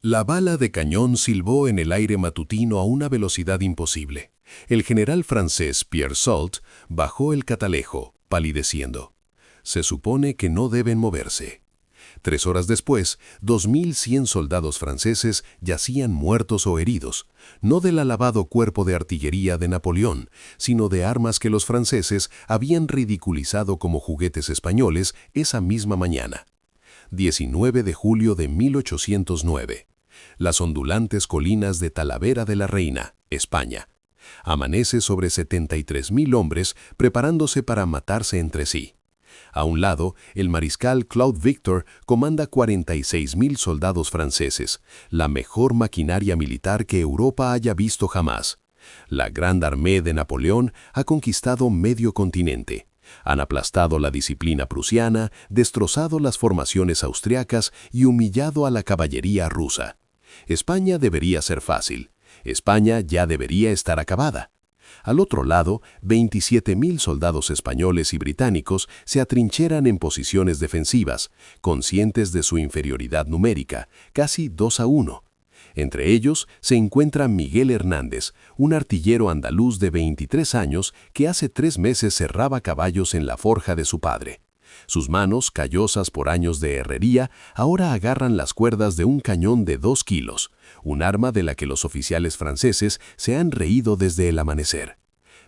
La bala de cañón silbó en el aire matutino a una velocidad imposible. El general francés Pierre Soult bajó el catalejo, palideciendo. Se supone que no deben moverse. 3 horas después, 2.100 soldados franceses yacían muertos o heridos, no del alabado cuerpo de artillería de Napoleón, sino de armas que los franceses habían ridiculizado como juguetes españoles esa misma mañana. 19 de julio de 1809. Las ondulantes colinas de Talavera de la Reina, España. Amanece sobre 73.000 hombres preparándose para matarse entre sí. A un lado, el mariscal Claude Victor comanda 46.000 soldados franceses, la mejor maquinaria militar que Europa haya visto jamás. La Grande Armée de Napoleón ha conquistado medio continente. Han aplastado la disciplina prusiana, destrozado las formaciones austriacas y humillado a la caballería rusa. España debería ser fácil. España ya debería estar acabada. Al otro lado, 27.000 soldados españoles y británicos se atrincheran en posiciones defensivas, conscientes de su inferioridad numérica, casi 2-1. Entre ellos se encuentra Miguel Hernández, un artillero andaluz de 23 años que hace 3 meses cerraba caballos en la forja de su padre. Sus manos, callosas por años de herrería, ahora agarran las cuerdas de un cañón de 2 kilos, un arma de la que los oficiales franceses se han reído desde el amanecer.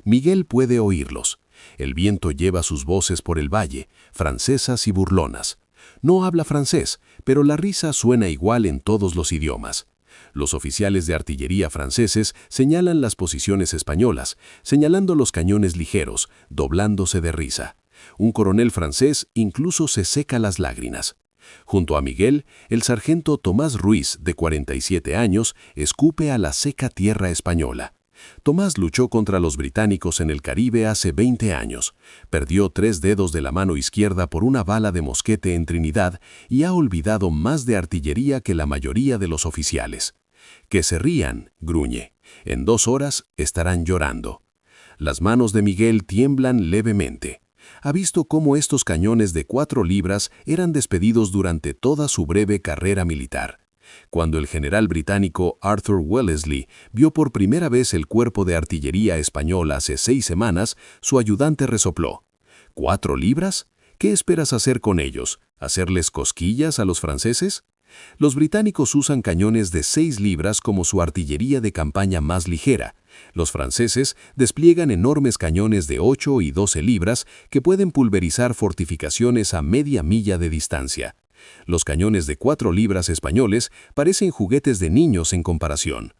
Miguel puede oírlos. El viento lleva sus voces por el valle, francesas y burlonas. No habla francés, pero la risa suena igual en todos los idiomas. Los oficiales de artillería franceses señalan las posiciones españolas, señalando los cañones ligeros, doblándose de risa. Un coronel francés incluso se seca las lágrimas. Junto a Miguel, el sargento Tomás Ruiz, de 47 años, escupe a la seca tierra española. Tomás luchó contra los británicos en el Caribe hace 20 años, perdió 3 dedos de la mano izquierda por una bala de mosquete en Trinidad y ha olvidado más de artillería que la mayoría de los oficiales. Que se rían, gruñe. En 2 horas estarán llorando. Las manos de Miguel tiemblan levemente. Ha visto cómo estos cañones de 4 libras eran despedidos durante toda su breve carrera militar. Cuando el general británico Arthur Wellesley vio por primera vez el cuerpo de artillería español hace 6 semanas, su ayudante resopló. ¿4 libras? ¿Qué esperas hacer con ellos? ¿Hacerles cosquillas a los franceses? Los británicos usan cañones de 6 libras como su artillería de campaña más ligera. Los franceses despliegan enormes cañones de 8 y 12 libras que pueden pulverizar fortificaciones a media milla de distancia. Los cañones de 4 libras españoles parecen juguetes de niños en comparación.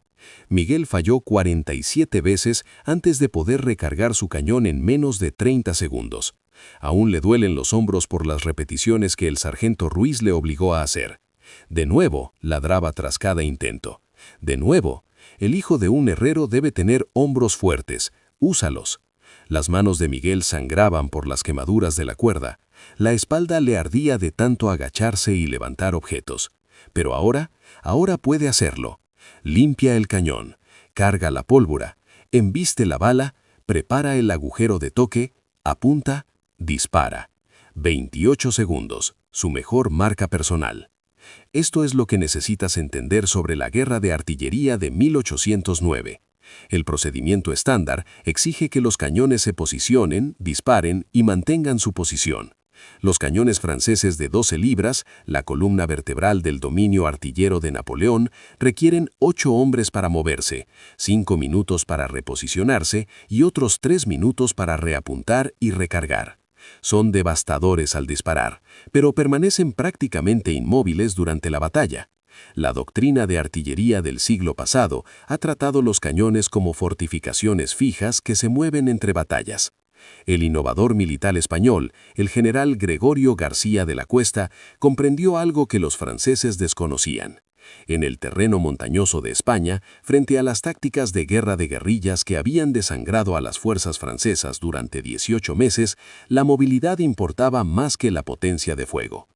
Miguel falló 47 veces antes de poder recargar su cañón en menos de 30 segundos. Aún le duelen los hombros por las repeticiones que el sargento Ruiz le obligó a hacer. De nuevo, ladraba tras cada intento. De nuevo, el hijo de un herrero debe tener hombros fuertes. Úsalos. Las manos de Miguel sangraban por las quemaduras de la cuerda. La espalda le ardía de tanto agacharse y levantar objetos. Pero ahora puede hacerlo. Limpia el cañón, carga la pólvora, embiste la bala, prepara el agujero de toque, apunta, dispara. 28 segundos, su mejor marca personal. Esto es lo que necesitas entender sobre la guerra de artillería de 1809. El procedimiento estándar exige que los cañones se posicionen, disparen y mantengan su posición. Los cañones franceses de 12 libras, la columna vertebral del dominio artillero de Napoleón, requieren 8 hombres para moverse, 5 minutos para reposicionarse y otros 3 minutos para reapuntar y recargar. Son devastadores al disparar, pero permanecen prácticamente inmóviles durante la batalla. La doctrina de artillería del siglo pasado ha tratado los cañones como fortificaciones fijas que se mueven entre batallas. El innovador militar español, el general Gregorio García de la Cuesta, comprendió algo que los franceses desconocían. En el terreno montañoso de España, frente a las tácticas de guerra de guerrillas que habían desangrado a las fuerzas francesas durante 18 meses, la movilidad importaba más que la potencia de fuego.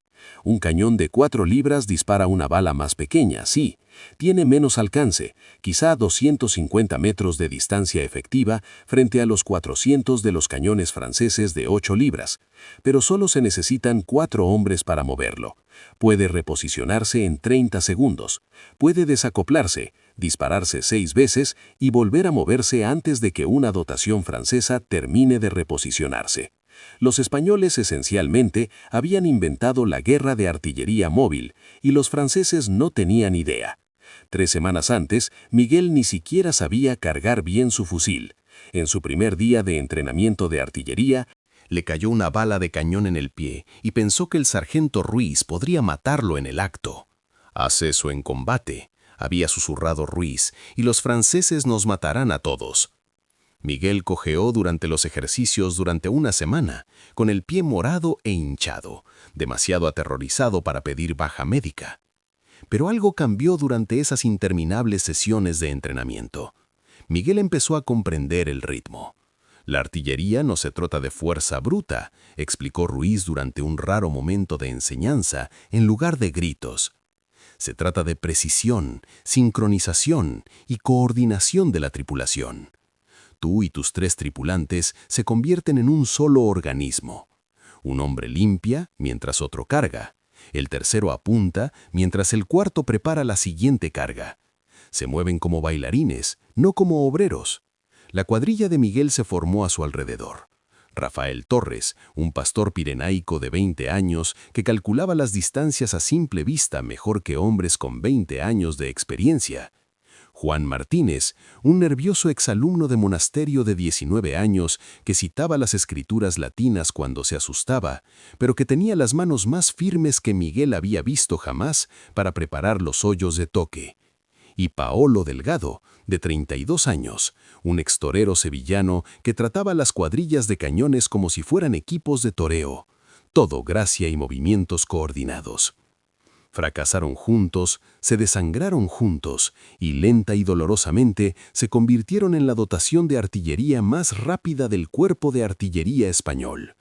Un cañón de 4 libras dispara una bala más pequeña, sí. Tiene menos alcance, quizá 250 metros de distancia efectiva frente a los 400 de los cañones franceses de 8 libras, pero solo se necesitan 4 hombres para moverlo. Puede reposicionarse en 30 segundos, puede desacoplarse, dispararse 6 veces y volver a moverse antes de que una dotación francesa termine de reposicionarse. Los españoles esencialmente habían inventado la guerra de artillería móvil y los franceses no tenían idea. 3 semanas antes, Miguel ni siquiera sabía cargar bien su fusil. En su primer día de entrenamiento de artillería, le cayó una bala de cañón en el pie y pensó que el sargento Ruiz podría matarlo en el acto. «Haz eso en combate», había susurrado Ruiz, «y los franceses nos matarán a todos». Miguel cojeó durante los ejercicios durante una semana, con el pie morado e hinchado, demasiado aterrorizado para pedir baja médica. Pero algo cambió durante esas interminables sesiones de entrenamiento. Miguel empezó a comprender el ritmo. «La artillería no se trata de fuerza bruta», explicó Ruiz durante un raro momento de enseñanza, en lugar de gritos. «Se trata de precisión, sincronización y coordinación de la tripulación. Tú y tus 3 tripulantes se convierten en un solo organismo. Un hombre limpia mientras otro carga. El tercero apunta mientras el cuarto prepara la siguiente carga. Se mueven como bailarines, no como obreros». La cuadrilla de Miguel se formó a su alrededor. Rafael Torres, un pastor pirenaico de 20 años que calculaba las distancias a simple vista mejor que hombres con 20 años de experiencia. Juan Martínez, un nervioso exalumno de monasterio de 19 años que citaba las escrituras latinas cuando se asustaba, pero que tenía las manos más firmes que Miguel había visto jamás para preparar los hoyos de toque. Y Paolo Delgado, de 32 años, un extorero sevillano que trataba las cuadrillas de cañones como si fueran equipos de toreo. Todo gracia y movimientos coordinados. Fracasaron juntos, se desangraron juntos y lenta y dolorosamente se convirtieron en la dotación de artillería más rápida del Cuerpo de Artillería Español.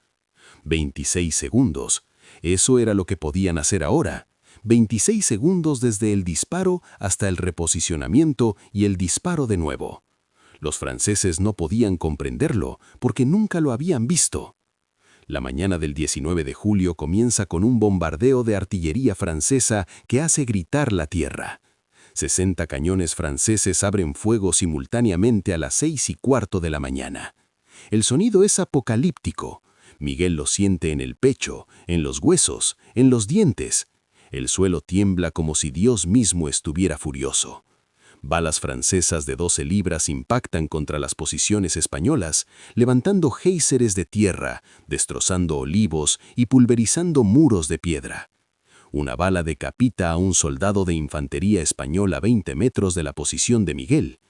26 segundos. Eso era lo que podían hacer ahora. 26 segundos desde el disparo hasta el reposicionamiento y el disparo de nuevo. Los franceses no podían comprenderlo porque nunca lo habían visto. La mañana del 19 de julio comienza con un bombardeo de artillería francesa que hace gritar la tierra. 60 cañones franceses abren fuego simultáneamente a las 6:15 de la mañana. El sonido es apocalíptico. Miguel lo siente en el pecho, en los huesos, en los dientes. El suelo tiembla como si Dios mismo estuviera furioso. Balas francesas de 12 libras impactan contra las posiciones españolas, levantando géiseres de tierra, destrozando olivos y pulverizando muros de piedra. Una bala decapita a un soldado de infantería español a 20 metros de la posición de Miguel.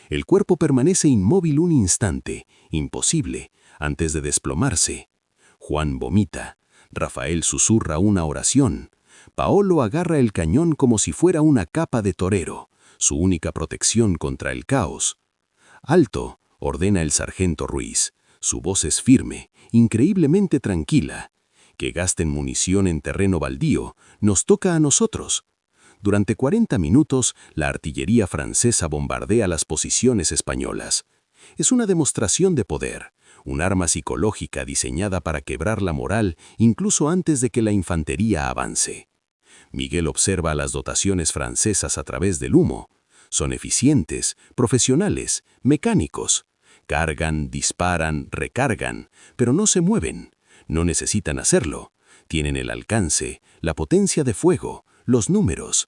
El cuerpo permanece inmóvil un instante, imposible, antes de desplomarse. Juan vomita. Rafael susurra una oración. Paolo agarra el cañón como si fuera una capa de torero, su única protección contra el caos. «Alto», ordena el sargento Ruiz. Su voz es firme, increíblemente tranquila. «Que gasten munición en terreno baldío, nos toca a nosotros». Durante 40 minutos, la artillería francesa bombardea las posiciones españolas. Es una demostración de poder, un arma psicológica diseñada para quebrar la moral incluso antes de que la infantería avance. Miguel observa las dotaciones francesas a través del humo. Son eficientes, profesionales, mecánicos. Cargan, disparan, recargan, pero no se mueven. No necesitan hacerlo. Tienen el alcance, la potencia de fuego, los números.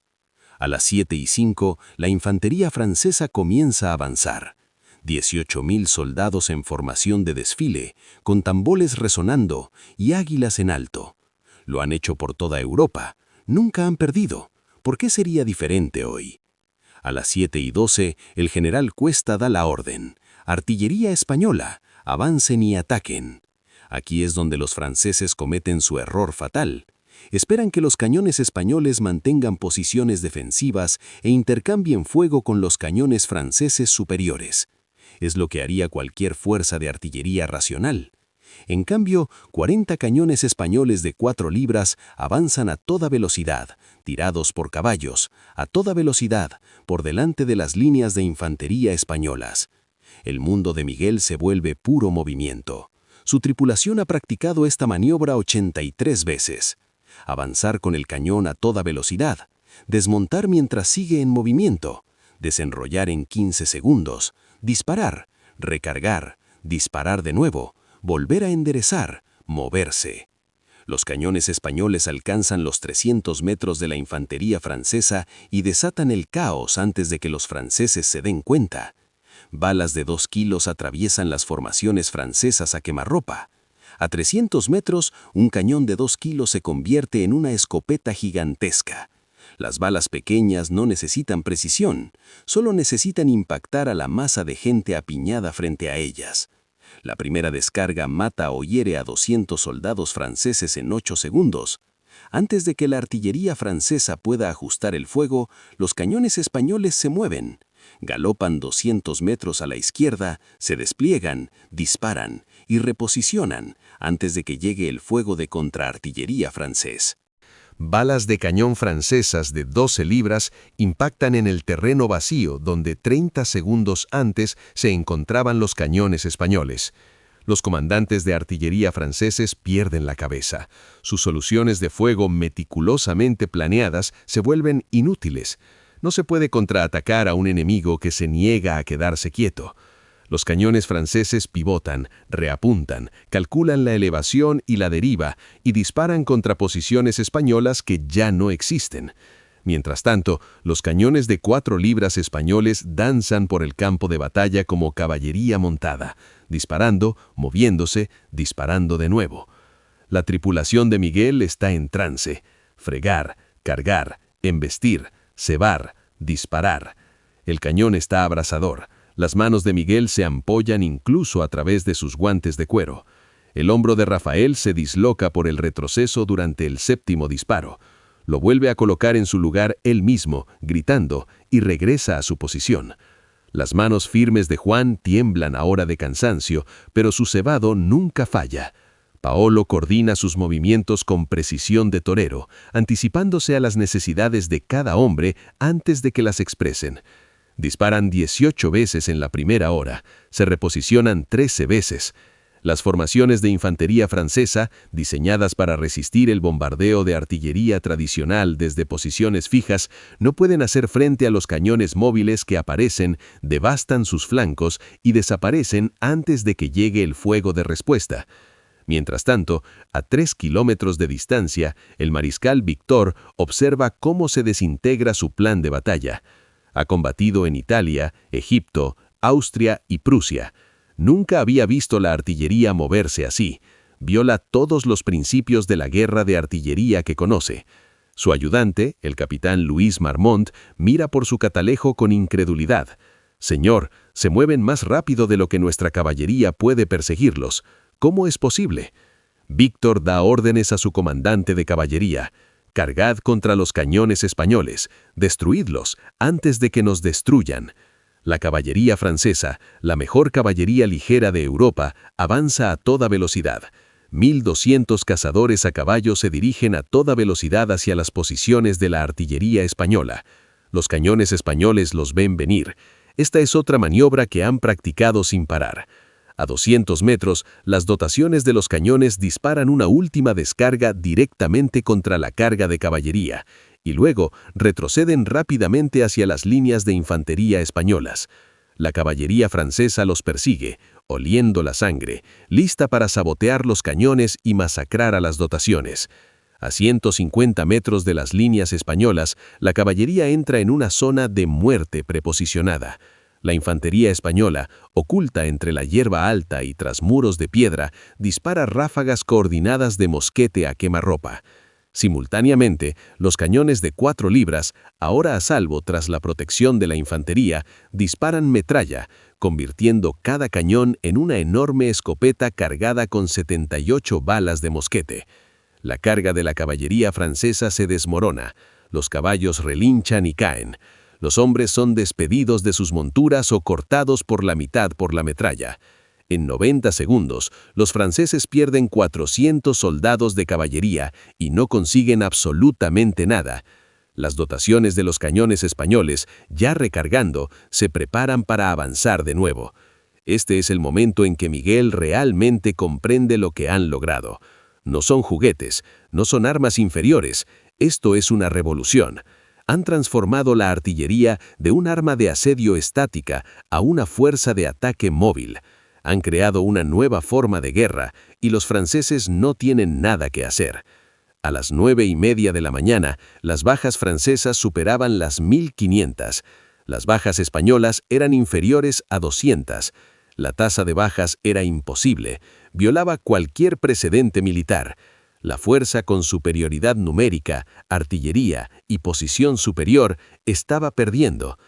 A las 7:05, la infantería francesa comienza a avanzar. 18.000 soldados en formación de desfile, con tambores resonando y águilas en alto. Lo han hecho por toda Europa. Nunca han perdido. ¿Por qué sería diferente hoy? A las 7:12, el general Cuesta da la orden. «Artillería española, avancen y ataquen». Aquí es donde los franceses cometen su error fatal. Esperan que los cañones españoles mantengan posiciones defensivas e intercambien fuego con los cañones franceses superiores. Es lo que haría cualquier fuerza de artillería racional. En cambio, 40 cañones españoles de 4 libras avanzan a toda velocidad, tirados por caballos, a toda velocidad, por delante de las líneas de infantería españolas. El mundo de Miguel se vuelve puro movimiento. Su tripulación ha practicado esta maniobra 83 veces. Avanzar con el cañón a toda velocidad, desmontar mientras sigue en movimiento, desenrollar en 15 segundos, disparar, recargar, disparar de nuevo, volver a enderezar, moverse. Los cañones españoles alcanzan los 300 metros de la infantería francesa y desatan el caos antes de que los franceses se den cuenta. Balas de 2 kilos atraviesan las formaciones francesas a quemarropa. A 300 metros, un cañón de 2 kilos se convierte en una escopeta gigantesca. Las balas pequeñas no necesitan precisión, solo necesitan impactar a la masa de gente apiñada frente a ellas. La primera descarga mata o hiere a 200 soldados franceses en 8 segundos. Antes de que la artillería francesa pueda ajustar el fuego, los cañones españoles se mueven. Galopan 200 metros a la izquierda, se despliegan, disparan y reposicionan antes de que llegue el fuego de contraartillería francés. Balas de cañón francesas de 12 libras impactan en el terreno vacío donde 30 segundos antes se encontraban los cañones españoles. Los comandantes de artillería franceses pierden la cabeza. Sus soluciones de fuego meticulosamente planeadas se vuelven inútiles. No se puede contraatacar a un enemigo que se niega a quedarse quieto. Los cañones franceses pivotan, reapuntan, calculan la elevación y la deriva y disparan contra posiciones españolas que ya no existen. Mientras tanto, los cañones de 4 libras españoles danzan por el campo de batalla como caballería montada, disparando, moviéndose, disparando de nuevo. La tripulación de Miguel está en trance. Fregar, cargar, embestir, cebar, disparar. El cañón está abrasador. Las manos de Miguel se ampollan incluso a través de sus guantes de cuero. El hombro de Rafael se disloca por el retroceso durante el 7º disparo. Lo vuelve a colocar en su lugar él mismo, gritando, y regresa a su posición. Las manos firmes de Juan tiemblan ahora de cansancio, pero su cebado nunca falla. Paolo coordina sus movimientos con precisión de torero, anticipándose a las necesidades de cada hombre antes de que las expresen. Disparan 18 veces en la primera hora, se reposicionan 13 veces. Las formaciones de infantería francesa, diseñadas para resistir el bombardeo de artillería tradicional desde posiciones fijas, no pueden hacer frente a los cañones móviles que aparecen, devastan sus flancos y desaparecen antes de que llegue el fuego de respuesta. Mientras tanto, a 3 kilómetros de distancia, el mariscal Victor observa cómo se desintegra su plan de batalla. Ha combatido en Italia, Egipto, Austria y Prusia. Nunca había visto la artillería moverse así. Viola todos los principios de la guerra de artillería que conoce. Su ayudante, el capitán Luis Marmont, mira por su catalejo con incredulidad. «Señor, se mueven más rápido de lo que nuestra caballería puede perseguirlos. ¿Cómo es posible?» Víctor da órdenes a su comandante de caballería. «Cargad contra los cañones españoles, destruidlos antes de que nos destruyan». La caballería francesa, la mejor caballería ligera de Europa, avanza a toda velocidad. 1.200 cazadores a caballo se dirigen a toda velocidad hacia las posiciones de la artillería española. Los cañones españoles los ven venir. Esta es otra maniobra que han practicado sin parar. A 200 metros, las dotaciones de los cañones disparan una última descarga directamente contra la carga de caballería, y luego retroceden rápidamente hacia las líneas de infantería españolas. La caballería francesa los persigue, oliendo la sangre, lista para sabotear los cañones y masacrar a las dotaciones. A 150 metros de las líneas españolas, la caballería entra en una zona de muerte preposicionada. La infantería española, oculta entre la hierba alta y tras muros de piedra, dispara ráfagas coordinadas de mosquete a quemarropa. Simultáneamente, los cañones de 4 libras, ahora a salvo tras la protección de la infantería, disparan metralla, convirtiendo cada cañón en una enorme escopeta cargada con 78 balas de mosquete. La carga de la caballería francesa se desmorona, los caballos relinchan y caen. Los hombres son despedidos de sus monturas o cortados por la mitad por la metralla. En 90 segundos, los franceses pierden 400 soldados de caballería y no consiguen absolutamente nada. Las dotaciones de los cañones españoles, ya recargando, se preparan para avanzar de nuevo. Este es el momento en que Miguel realmente comprende lo que han logrado. No son juguetes, no son armas inferiores, esto es una revolución. Han transformado la artillería de un arma de asedio estática a una fuerza de ataque móvil. Han creado una nueva forma de guerra y los franceses no tienen nada que hacer. A las 9:30 de la mañana, las bajas francesas superaban las 1.500. Las bajas españolas eran inferiores a 200. La tasa de bajas era imposible, violaba cualquier precedente militar. La fuerza con superioridad numérica, artillería y posición superior estaba perdiendo.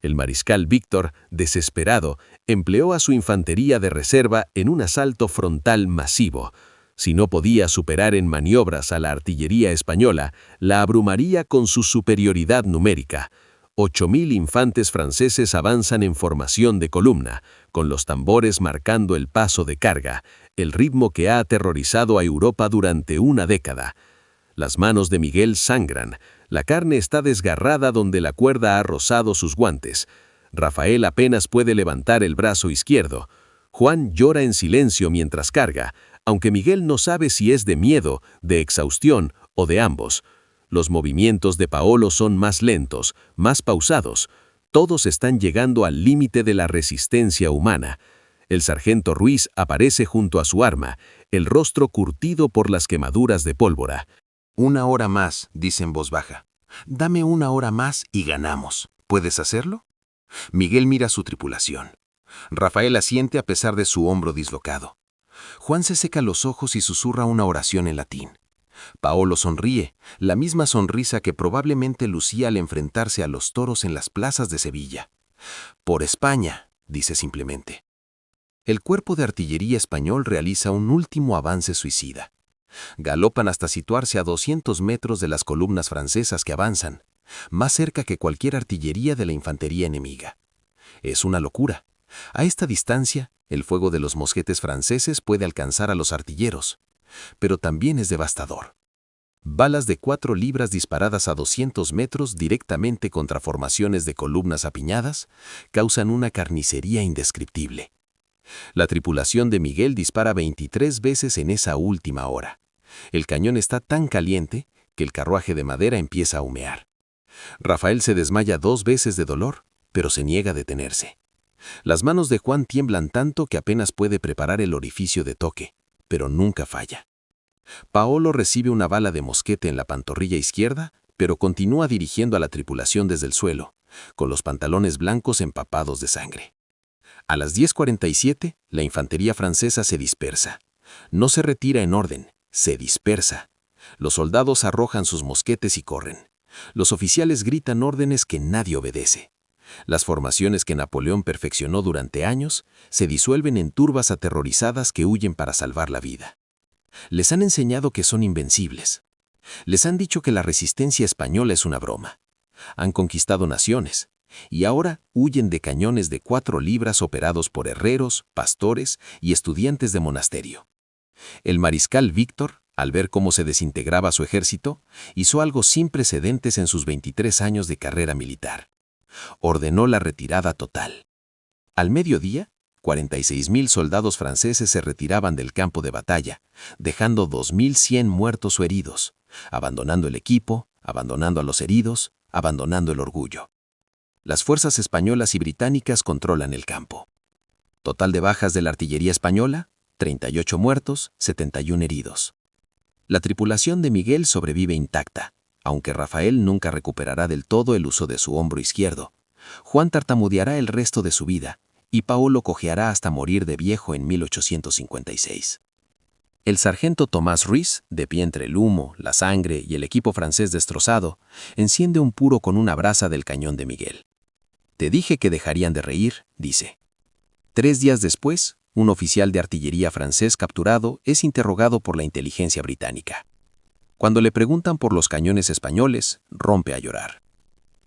El mariscal Víctor, desesperado, empleó a su infantería de reserva en un asalto frontal masivo. Si no podía superar en maniobras a la artillería española, la abrumaría con su superioridad numérica. 8.000 infantes franceses avanzan en formación de columna, con los tambores marcando el paso de carga, el ritmo que ha aterrorizado a Europa durante una década. Las manos de Miguel sangran, la carne está desgarrada donde la cuerda ha rozado sus guantes. Rafael apenas puede levantar el brazo izquierdo. Juan llora en silencio mientras carga, aunque Miguel no sabe si es de miedo, de exhaustión o de ambos. Los movimientos de Paolo son más lentos, más pausados. Todos están llegando al límite de la resistencia humana. El sargento Ruiz aparece junto a su arma, el rostro curtido por las quemaduras de pólvora. 1 hora más, dice en voz baja. Dame 1 hora más y ganamos. ¿Puedes hacerlo? Miguel mira a su tripulación. Rafael asiente a pesar de su hombro dislocado. Juan se seca los ojos y susurra una oración en latín. Paolo sonríe, la misma sonrisa que probablemente lucía al enfrentarse a los toros en las plazas de Sevilla. Por España, dice simplemente. El cuerpo de artillería español realiza un último avance suicida. Galopan hasta situarse a 200 metros de las columnas francesas que avanzan, más cerca que cualquier artillería de la infantería enemiga. Es una locura. A esta distancia, el fuego de los mosquetes franceses puede alcanzar a los artilleros, pero también es devastador. Balas de 4 libras disparadas a 200 metros directamente contra formaciones de columnas apiñadas causan una carnicería indescriptible. La tripulación de Miguel dispara 23 veces en esa última hora. El cañón está tan caliente que el carruaje de madera empieza a humear. Rafael se desmaya 2 veces de dolor, pero se niega a detenerse. Las manos de Juan tiemblan tanto que apenas puede preparar el orificio de toque, pero nunca falla. Paolo recibe una bala de mosquete en la pantorrilla izquierda, pero continúa dirigiendo a la tripulación desde el suelo, con los pantalones blancos empapados de sangre. A las 10:47, la infantería francesa se dispersa. No se retira en orden, se dispersa. Los soldados arrojan sus mosquetes y corren. Los oficiales gritan órdenes que nadie obedece. Las formaciones que Napoleón perfeccionó durante años se disuelven en turbas aterrorizadas que huyen para salvar la vida. Les han enseñado que son invencibles. Les han dicho que la resistencia española es una broma. Han conquistado naciones. Y ahora huyen de cañones de 4 libras operados por herreros, pastores y estudiantes de monasterio. El mariscal Víctor, al ver cómo se desintegraba su ejército, hizo algo sin precedentes en sus 23 años de carrera militar. Ordenó la retirada total. Al mediodía, 46.000 soldados franceses se retiraban del campo de batalla, dejando 2.100 muertos o heridos, abandonando el equipo, abandonando a los heridos, abandonando el orgullo. Las fuerzas españolas y británicas controlan el campo. Total de bajas de la artillería española, 38 muertos, 71 heridos. La tripulación de Miguel sobrevive intacta, aunque Rafael nunca recuperará del todo el uso de su hombro izquierdo. Juan tartamudeará el resto de su vida, y Paolo cojeará hasta morir de viejo en 1856. El sargento Tomás Ruiz, de pie entre el humo, la sangre y el equipo francés destrozado, enciende un puro con una brasa del cañón de Miguel. «Te dije que dejarían de reír», dice. 3 días después, un oficial de artillería francés capturado es interrogado por la inteligencia británica. Cuando le preguntan por los cañones españoles, rompe a llorar.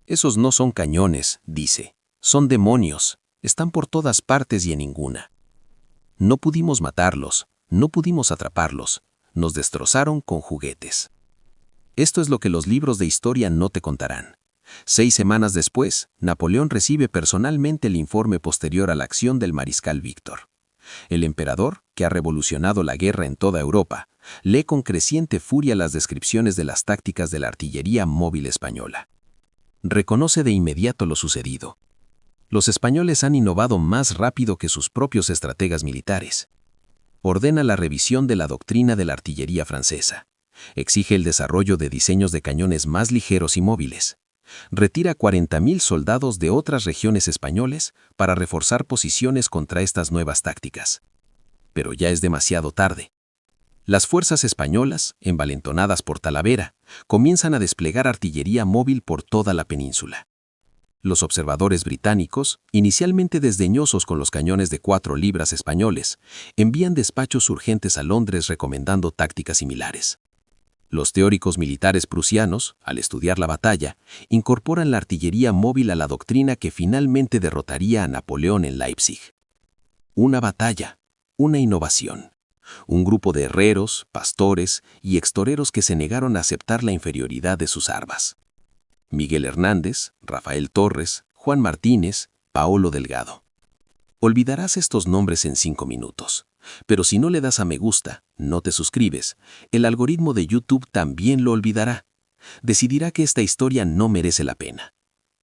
«Esos no son cañones», dice. «Son demonios. Están por todas partes y en ninguna». No pudimos matarlos, no pudimos atraparlos, nos destrozaron con juguetes. Esto es lo que los libros de historia no te contarán. 6 semanas después, Napoleón recibe personalmente el informe posterior a la acción del mariscal Víctor. El emperador, que ha revolucionado la guerra en toda Europa, lee con creciente furia las descripciones de las tácticas de la artillería móvil española. Reconoce de inmediato lo sucedido. Los españoles han innovado más rápido que sus propios estrategas militares. Ordena la revisión de la doctrina de la artillería francesa. Exige el desarrollo de diseños de cañones más ligeros y móviles. Retira 40.000 soldados de otras regiones españoles para reforzar posiciones contra estas nuevas tácticas. Pero ya es demasiado tarde. Las fuerzas españolas, envalentonadas por Talavera, comienzan a desplegar artillería móvil por toda la península. Los observadores británicos, inicialmente desdeñosos con los cañones de 4 libras españoles, envían despachos urgentes a Londres recomendando tácticas similares. Los teóricos militares prusianos, al estudiar la batalla, incorporan la artillería móvil a la doctrina que finalmente derrotaría a Napoleón en Leipzig. Una batalla, una innovación. Un grupo de herreros, pastores y extoreros que se negaron a aceptar la inferioridad de sus armas. Miguel Hernández, Rafael Torres, Juan Martínez, Paolo Delgado. Olvidarás estos nombres en 5 minutos. Pero si no le das a me gusta, no te suscribes, el algoritmo de YouTube también lo olvidará. Decidirá que esta historia no merece la pena.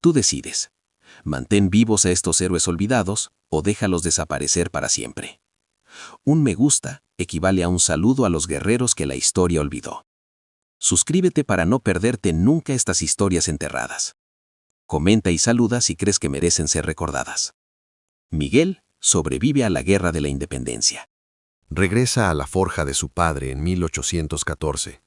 Tú decides. Mantén vivos a estos héroes olvidados o déjalos desaparecer para siempre. Un me gusta equivale a un saludo a los guerreros que la historia olvidó. Suscríbete para no perderte nunca estas historias enterradas. Comenta y saluda si crees que merecen ser recordadas. Miguel sobrevive a la Guerra de la Independencia. Regresa a la forja de su padre en 1814.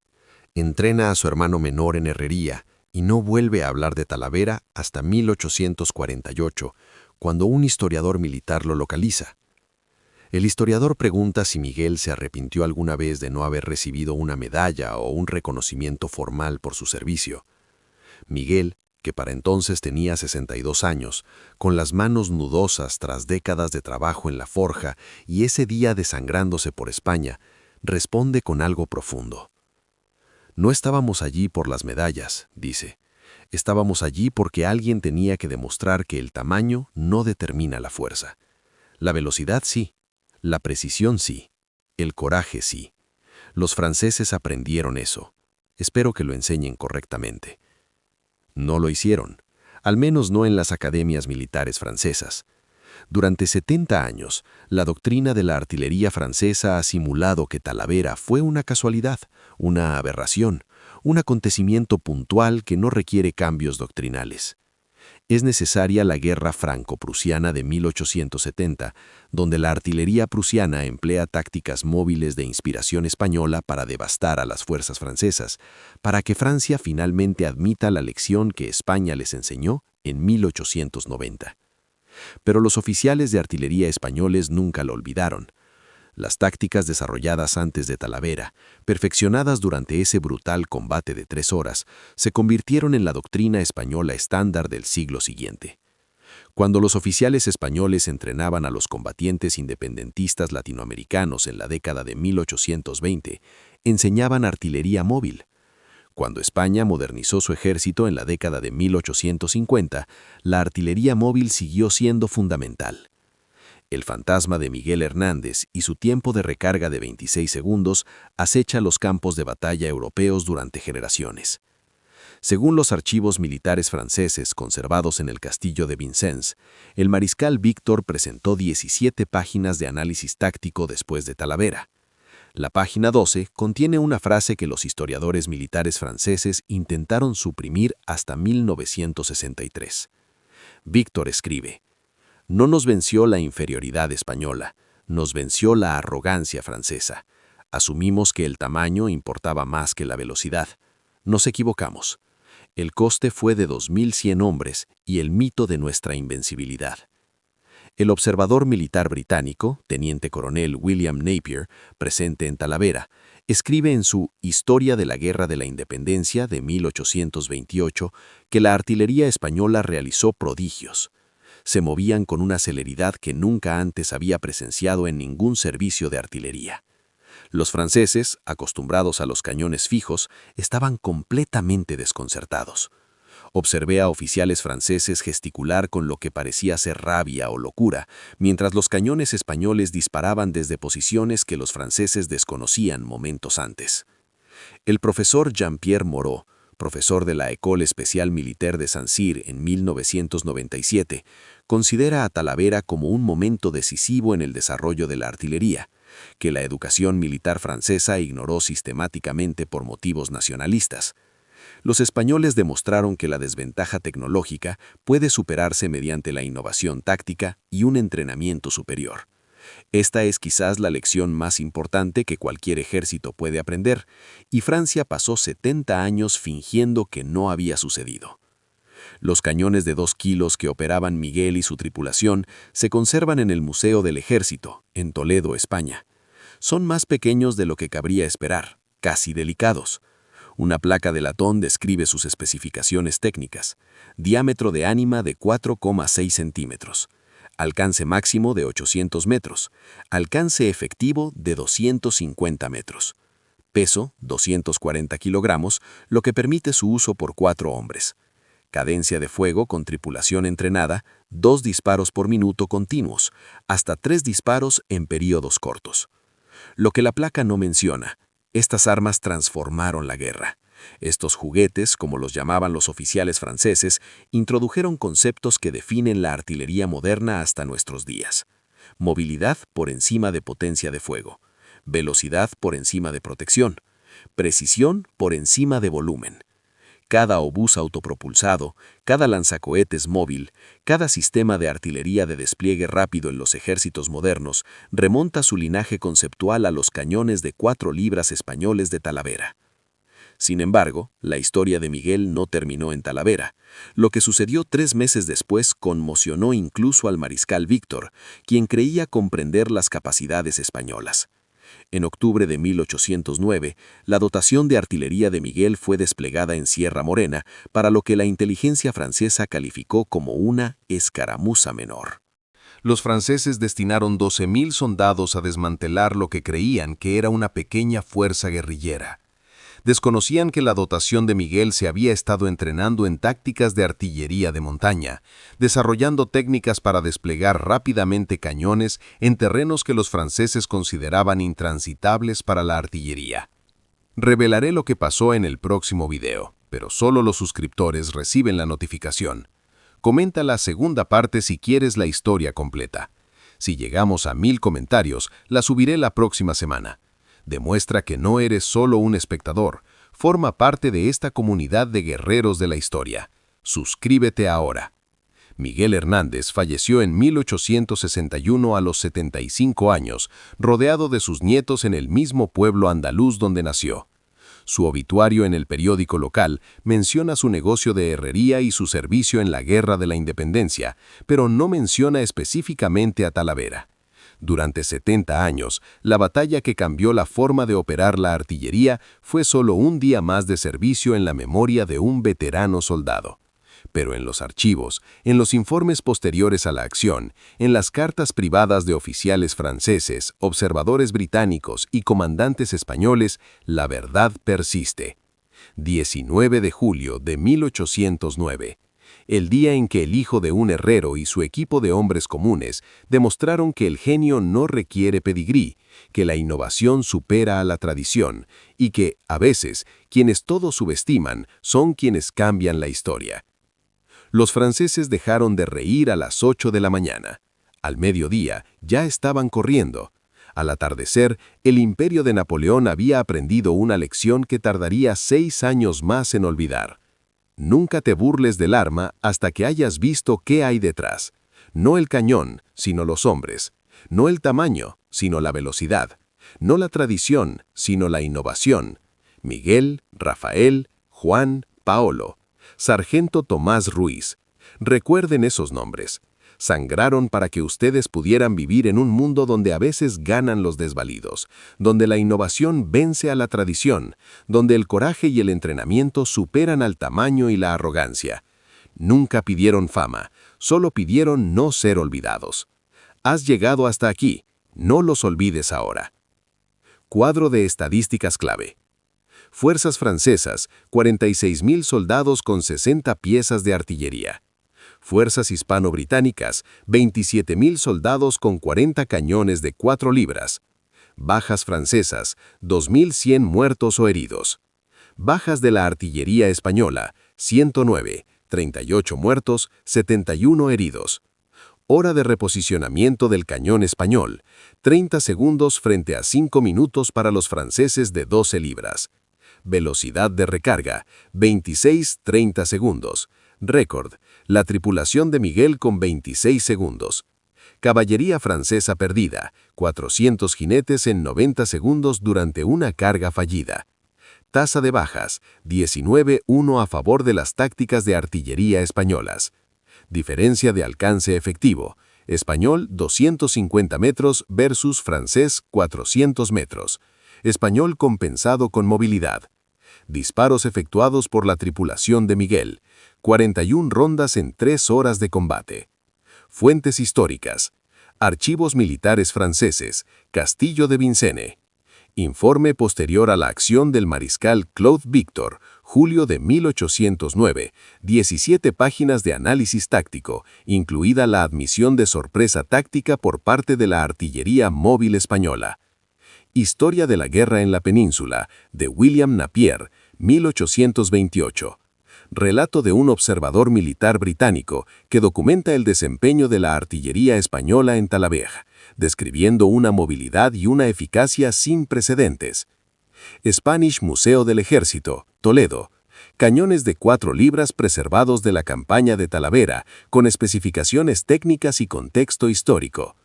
Entrena a su hermano menor en herrería y no vuelve a hablar de Talavera hasta 1848, cuando un historiador militar lo localiza. El historiador pregunta si Miguel se arrepintió alguna vez de no haber recibido una medalla o un reconocimiento formal por su servicio. Miguel, que para entonces tenía 62 años, con las manos nudosas tras décadas de trabajo en la forja y ese día desangrándose por España, responde con algo profundo. No estábamos allí por las medallas, dice. Estábamos allí porque alguien tenía que demostrar que el tamaño no determina la fuerza. La velocidad sí, la precisión sí, el coraje sí. Los franceses aprendieron eso. Espero que lo enseñen correctamente. No lo hicieron, al menos no en las academias militares francesas. Durante 70 años, la doctrina de la artillería francesa ha simulado que Talavera fue una casualidad, una aberración, un acontecimiento puntual que no requiere cambios doctrinales. Es necesaria la guerra franco-prusiana de 1870, donde la artillería prusiana emplea tácticas móviles de inspiración española para devastar a las fuerzas francesas, para que Francia finalmente admita la lección que España les enseñó en 1890. Pero los oficiales de artillería españoles nunca lo olvidaron. Las tácticas desarrolladas antes de Talavera, perfeccionadas durante ese brutal combate de 3 horas, se convirtieron en la doctrina española estándar del siglo siguiente. Cuando los oficiales españoles entrenaban a los combatientes independentistas latinoamericanos en la década de 1820, enseñaban artillería móvil. Cuando España modernizó su ejército en la década de 1850, la artillería móvil siguió siendo fundamental. El fantasma de Miguel Hernández y su tiempo de recarga de 26 segundos acecha los campos de batalla europeos durante generaciones. Según los archivos militares franceses conservados en el castillo de Vincennes, el mariscal Víctor presentó 17 páginas de análisis táctico después de Talavera. La página 12 contiene una frase que los historiadores militares franceses intentaron suprimir hasta 1963. Víctor escribe: «No nos venció la inferioridad española, nos venció la arrogancia francesa. Asumimos que el tamaño importaba más que la velocidad. Nos equivocamos. El coste fue de 2.100 hombres y el mito de nuestra invencibilidad». El observador militar británico, teniente coronel William Napier, presente en Talavera, escribe en su Historia de la Guerra de la Independencia de 1828 que la artillería española realizó prodigios. Se movían con una celeridad que nunca antes había presenciado en ningún servicio de artillería. Los franceses, acostumbrados a los cañones fijos, estaban completamente desconcertados. Observé a oficiales franceses gesticular con lo que parecía ser rabia o locura, mientras los cañones españoles disparaban desde posiciones que los franceses desconocían momentos antes. El profesor Jean-Pierre Moreau, profesor de la École Spéciale Militaire de Saint-Cyr en 1997, considera a Talavera como un momento decisivo en el desarrollo de la artillería, que la educación militar francesa ignoró sistemáticamente por motivos nacionalistas. Los españoles demostraron que la desventaja tecnológica puede superarse mediante la innovación táctica y un entrenamiento superior. Esta es quizás la lección más importante que cualquier ejército puede aprender, y Francia pasó 70 años fingiendo que no había sucedido. Los cañones de 2 kilos que operaban Miguel y su tripulación se conservan en el Museo del Ejército, en Toledo, España. Son más pequeños de lo que cabría esperar, casi delicados. Una placa de latón describe sus especificaciones técnicas: diámetro de ánima de 4,6 centímetros, alcance máximo de 800 metros, alcance efectivo de 250 metros, peso 240 kilogramos, lo que permite su uso por 4 hombres. Cadencia de fuego con tripulación entrenada, 2 disparos por minuto continuos, hasta 3 disparos en periodos cortos. Lo que la placa no menciona: estas armas transformaron la guerra. Estos juguetes, como los llamaban los oficiales franceses, introdujeron conceptos que definen la artillería moderna hasta nuestros días. Movilidad por encima de potencia de fuego, velocidad por encima de protección, precisión por encima de volumen. Cada obús autopropulsado, cada lanzacohetes móvil, cada sistema de artillería de despliegue rápido en los ejércitos modernos remonta su linaje conceptual a los cañones de 4 libras españoles de Talavera. Sin embargo, la historia de Miguel no terminó en Talavera. Lo que sucedió 3 meses después conmocionó incluso al mariscal Víctor, quien creía comprender las capacidades españolas. En octubre de 1809, la dotación de artillería de Miguel fue desplegada en Sierra Morena, para lo que la inteligencia francesa calificó como una escaramuza menor. Los franceses destinaron 12.000 soldados a desmantelar lo que creían que era una pequeña fuerza guerrillera. Desconocían que la dotación de Miguel se había estado entrenando en tácticas de artillería de montaña, desarrollando técnicas para desplegar rápidamente cañones en terrenos que los franceses consideraban intransitables para la artillería. Revelaré lo que pasó en el próximo video, pero solo los suscriptores reciben la notificación. Comenta la segunda parte si quieres la historia completa. Si llegamos a 1000 comentarios, la subiré la próxima semana. Demuestra que no eres solo un espectador, forma parte de esta comunidad de guerreros de la historia. Suscríbete ahora. Miguel Hernández falleció en 1861 a los 75 años, rodeado de sus nietos en el mismo pueblo andaluz donde nació. Su obituario en el periódico local menciona su negocio de herrería y su servicio en la Guerra de la Independencia, pero no menciona específicamente a Talavera. Durante 70 años, la batalla que cambió la forma de operar la artillería fue solo un día más de servicio en la memoria de un veterano soldado. Pero en los archivos, en los informes posteriores a la acción, en las cartas privadas de oficiales franceses, observadores británicos y comandantes españoles, la verdad persiste. 19 de julio de 1809. El día en que el hijo de un herrero y su equipo de hombres comunes demostraron que el genio no requiere pedigrí, que la innovación supera a la tradición y que, a veces, quienes todo subestiman son quienes cambian la historia. Los franceses dejaron de reír a las 8 de la mañana. Al mediodía ya estaban corriendo. Al atardecer, el imperio de Napoleón había aprendido una lección que tardaría 6 años más en olvidar. Nunca te burles del arma hasta que hayas visto qué hay detrás. No el cañón, sino los hombres. No el tamaño, sino la velocidad. No la tradición, sino la innovación. Miguel, Rafael, Juan, Paolo. Sargento Tomás Ruiz. Recuerden esos nombres. Sangraron para que ustedes pudieran vivir en un mundo donde a veces ganan los desvalidos, donde la innovación vence a la tradición, donde el coraje y el entrenamiento superan al tamaño y la arrogancia. Nunca pidieron fama, solo pidieron no ser olvidados. Has llegado hasta aquí, no los olvides ahora. Cuadro de estadísticas clave. Fuerzas francesas, 46.000 soldados con 60 piezas de artillería. Fuerzas hispano-británicas, 27.000 soldados con 40 cañones de 4 libras. Bajas francesas, 2.100 muertos o heridos. Bajas de la artillería española, 109, 38 muertos, 71 heridos. Hora de reposicionamiento del cañón español, 30 segundos frente a 5 minutos para los franceses de 12 libras. Velocidad de recarga, 26-30 segundos. Récord, la tripulación de Miguel con 26 segundos. Caballería francesa perdida, 400 jinetes en 90 segundos durante una carga fallida. Tasa de bajas, 19-1 a favor de las tácticas de artillería españolas. Diferencia de alcance efectivo, español 250 metros versus francés 400 metros. Español compensado con movilidad. Disparos efectuados por la tripulación de Miguel, 41 rondas en 3 horas de combate. Fuentes históricas. Archivos militares franceses, Castillo de Vincennes. Informe posterior a la acción del mariscal Claude Victor, julio de 1809, 17 páginas de análisis táctico, incluida la admisión de sorpresa táctica por parte de la artillería móvil española. Historia de la guerra en la península, de William Napier, 1828. Relato de un observador militar británico que documenta el desempeño de la artillería española en Talavera, describiendo una movilidad y una eficacia sin precedentes. Spanish Museo del Ejército, Toledo. Cañones de 4 libras preservados de la campaña de Talavera, con especificaciones técnicas y contexto histórico.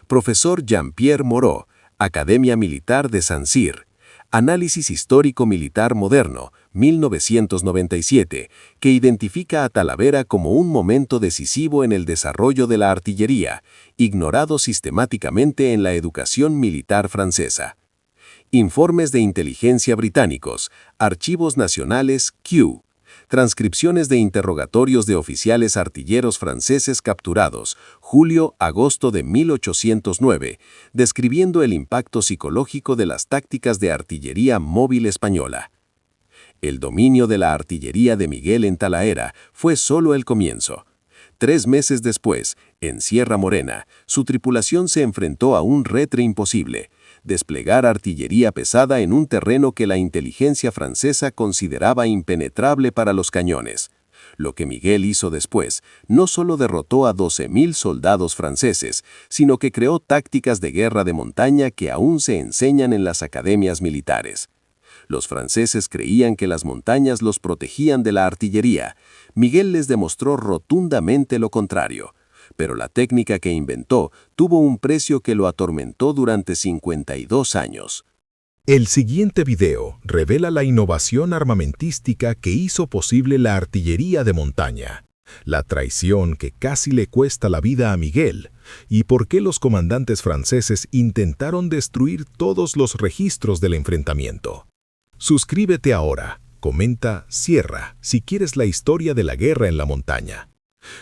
Profesor Jean-Pierre Moreau, Academia Militar de San Cyr. Análisis histórico militar moderno, 1997, que identifica a Talavera como un momento decisivo en el desarrollo de la artillería, ignorado sistemáticamente en la educación militar francesa. Informes de inteligencia británicos, archivos nacionales Q. Transcripciones de interrogatorios de oficiales artilleros franceses capturados, julio-agosto de 1809, describiendo el impacto psicológico de las tácticas de artillería móvil española. El dominio de la artillería de Miguel en Talavera fue solo el comienzo. 3 meses después, en Sierra Morena, su tripulación se enfrentó a un reto imposible: desplegar artillería pesada en un terreno que la inteligencia francesa consideraba impenetrable para los cañones. Lo que Miguel hizo después no solo derrotó a 12.000 soldados franceses, sino que creó tácticas de guerra de montaña que aún se enseñan en las academias militares. Los franceses creían que las montañas los protegían de la artillería. Miguel les demostró rotundamente lo contrario. Pero la técnica que inventó tuvo un precio que lo atormentó durante 52 años. El siguiente video revela la innovación armamentística que hizo posible la artillería de montaña, la traición que casi le cuesta la vida a Miguel, y por qué los comandantes franceses intentaron destruir todos los registros del enfrentamiento. Suscríbete ahora, comenta, cierra, si quieres la historia de la guerra en la montaña.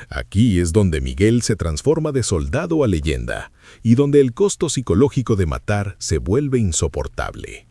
Aquí es donde Miguel se transforma de soldado a leyenda, y donde el costo psicológico de matar se vuelve insoportable.